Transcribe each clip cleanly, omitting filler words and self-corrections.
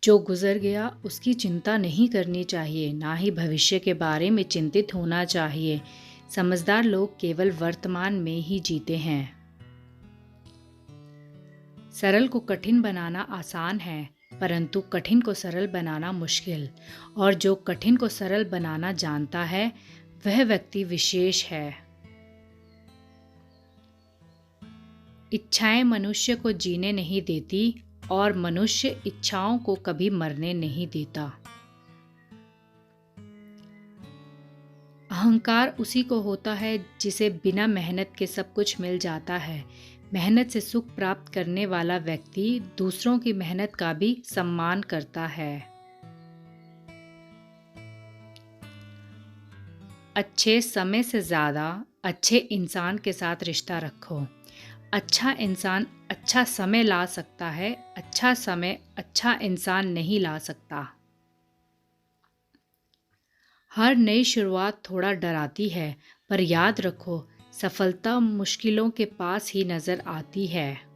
जो गुजर गया उसकी चिंता नहीं करनी चाहिए, ना ही भविष्य के बारे में चिंतित होना चाहिए। समझदार लोग केवल वर्तमान में ही जीते हैं। सरल को कठिन बनाना आसान है, परंतु कठिन को सरल बनाना मुश्किल। और जो कठिन को सरल बनाना जानता है, वह व्यक्ति विशेष है। इच्छाएं मनुष्य को जीने नहीं देती और मनुष्य इच्छाओं को कभी मरने नहीं देता। अहंकार उसी को होता है जिसे बिना मेहनत के सब कुछ मिल जाता है। मेहनत से सुख प्राप्त करने वाला व्यक्ति दूसरों की मेहनत का भी सम्मान करता है। अच्छे समय से ज़्यादा अच्छे इंसान के साथ रिश्ता रखो। अच्छा इंसान अच्छा समय ला सकता है, अच्छा समय अच्छा इंसान नहीं ला सकता। हर नई शुरुआत थोड़ा डराती है, पर याद रखो, सफलता मुश्किलों के पास ही नजर आती है।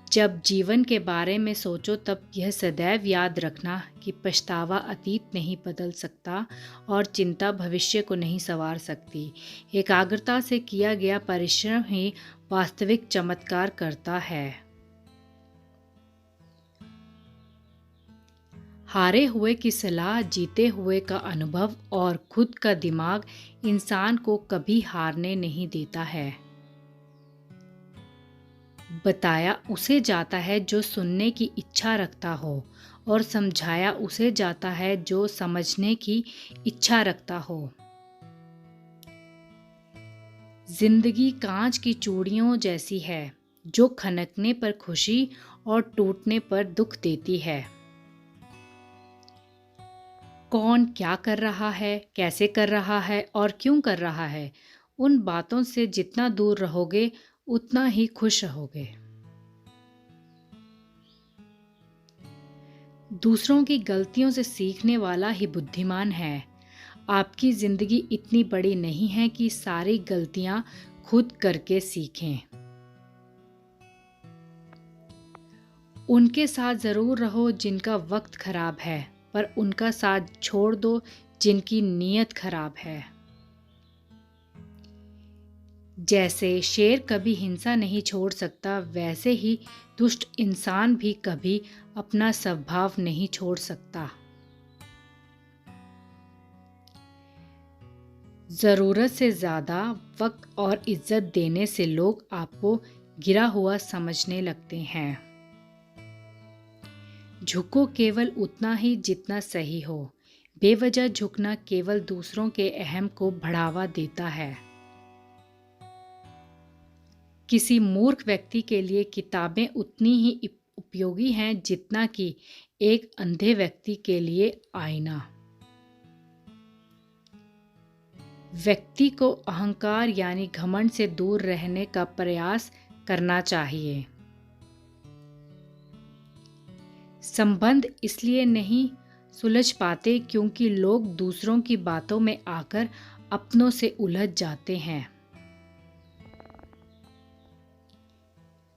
जब जीवन के बारे में सोचो तब यह सदैव याद रखना कि पछतावा अतीत नहीं बदल सकता और चिंता भविष्य को नहीं संवार सकती। एकाग्रता से किया गया परिश्रम ही वास्तविक चमत्कार करता है। हारे हुए की सलाह, जीते हुए का अनुभव और खुद का दिमाग इंसान को कभी हारने नहीं देता है। बताया उसे जाता है जो सुनने की इच्छा रखता हो, और समझाया उसे जाता है जो समझने की इच्छा रखता हो। जिंदगी कांच की चूड़ियों जैसी है, जो खनकने पर खुशी और टूटने पर दुख देती है। कौन क्या कर रहा है, कैसे कर रहा है और क्यों कर रहा है, उन बातों से जितना दूर रहोगे उतना ही खुश रहोगे। दूसरों की गलतियों से सीखने वाला ही बुद्धिमान है। आपकी जिंदगी इतनी बड़ी नहीं है कि सारी गलतियां खुद करके सीखें। उनके साथ जरूर रहो जिनका वक्त खराब है, पर उनका साथ छोड़ दो जिनकी नीयत खराब है। जैसे शेर कभी हिंसा नहीं छोड़ सकता, वैसे ही दुष्ट इंसान भी कभी अपना स्वभाव नहीं छोड़ सकता। ज़रूरत से ज़्यादा वक्त और इज्जत देने से लोग आपको गिरा हुआ समझने लगते हैं। झुको केवल उतना ही जितना सही हो। बेवजह झुकना केवल दूसरों के अहम को बढ़ावा देता है। किसी मूर्ख व्यक्ति के लिए किताबें उतनी ही उपयोगी हैं जितना कि एक अंधे व्यक्ति के लिए आईना। व्यक्ति को अहंकार यानी घमंड से दूर रहने का प्रयास करना चाहिए। संबंध इसलिए नहीं सुलझ पाते क्योंकि लोग दूसरों की बातों में आकर अपनों से उलझ जाते हैं।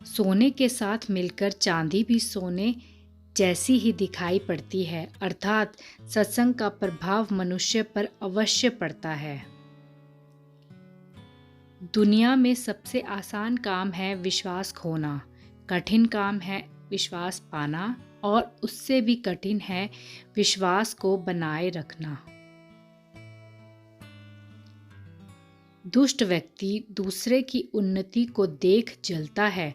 सोने के साथ मिलकर चांदी भी सोने जैसी ही दिखाई पड़ती है, अर्थात सत्संग का प्रभाव मनुष्य पर अवश्य पड़ता है। दुनिया में सबसे आसान काम है विश्वास खोना, कठिन काम है विश्वास पाना, और उससे भी कठिन है विश्वास को बनाए रखना। दुष्ट व्यक्ति दूसरे की उन्नति को देख जलता है,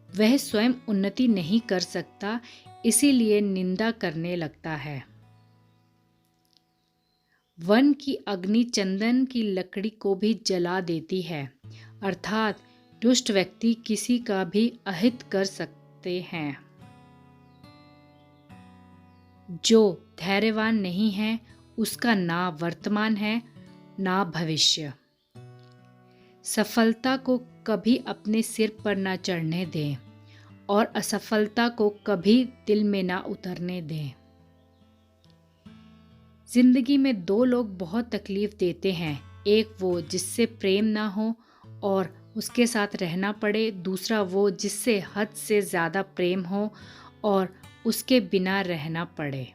वह स्वयं उन्नति नहीं कर सकता, इसीलिए निंदा करने लगता है। वन की अग्नि चंदन की लकड़ी को भी जला देती है, अर्थात दुष्ट व्यक्ति किसी का भी अहित कर सकते हैं। जो धैर्यवान नहीं है उसका ना वर्तमान है ना भविष्य। सफलता को कभी अपने सिर पर ना चढ़ने दें और असफलता को कभी दिल में ना उतरने दें। जिंदगी में दो लोग बहुत तकलीफ देते हैं, एक वो जिससे प्रेम ना हो और उसके साथ रहना पड़े, दूसरा वो जिससे हद से ज़्यादा प्रेम हो और उसके बिना रहना पड़े।